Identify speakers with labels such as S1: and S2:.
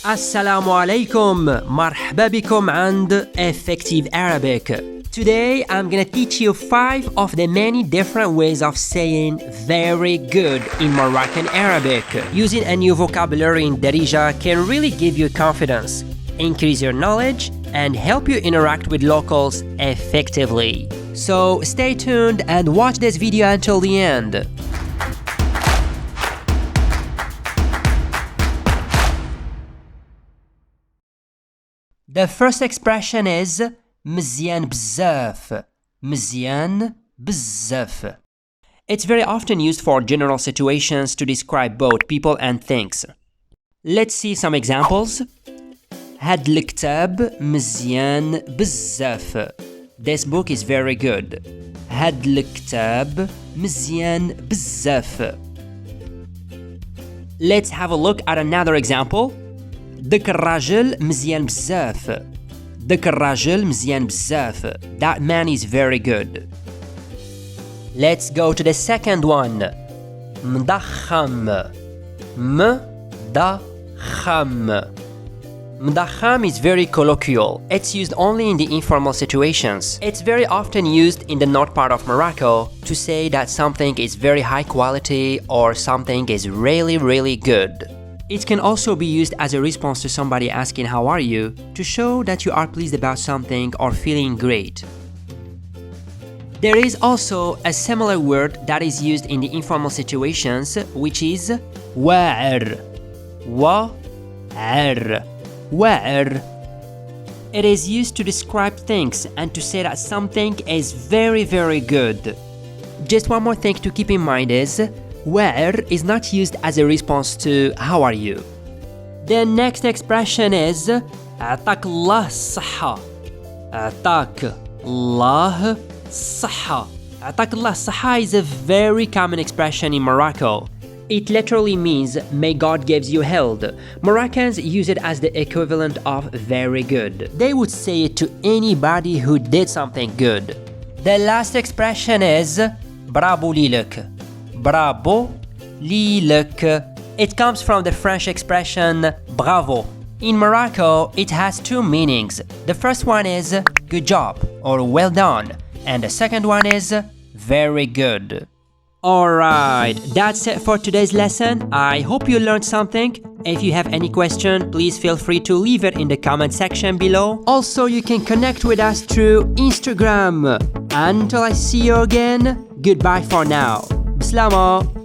S1: Assalamu alaikum, marhaba bikum and effective Arabic. Today I'm gonna teach you 5 of the many different ways of saying very good in Moroccan Arabic. Using a new vocabulary in Darija can really give you confidence, increase your knowledge, and help you interact with locals effectively. So stay tuned and watch this video until the end. The first expression is Mezyan Bezaf. Mezyan Bezaf. It's very often used for general situations to describe both people and things. Let's see some examples. هاد الكتاب مزيان بزاف. This book is very good. هاد الكتاب مزيان بزاف. Let's have a look at another example. داك الراجل مزيان بزاف. داك الراجل مزيان بزاف. That man is very good. Let's go to the second one. مضاخم. مضاخم. Medakham is very colloquial. It's used only in the informal situations. It's very often used in the north part of Morocco to say that something is very high quality or something is really good. It can also be used as a response to somebody asking how are you, to show that you are pleased about something or feeling great. There is also a similar word that is used in the informal situations, which is واعر. واعر. واعر. It is used to describe things and to say that something is very good. Just one more thing to keep in mind is واعر is not used as a response to how are you. The next expression is عطاك الله الصحه. عطاك الله الصحه. عطاك الله الصحه is a very common expression in Morocco. It literally means, may God gives you health. Moroccans use it as the equivalent of very good. They would say it to anybody who did something good. The last expression is Brabo Lilek. Brabo Lilek. It comes from the French expression bravo. In Morocco, it has two meanings. The first one is good job or well done, and the second one is very good. Alright, that's it for today's lesson. I hope you learned something. If you have any question, please feel free to leave it in the comment section below. Also, you can connect with us through Instagram. Until I see you again, goodbye for now. Bislama.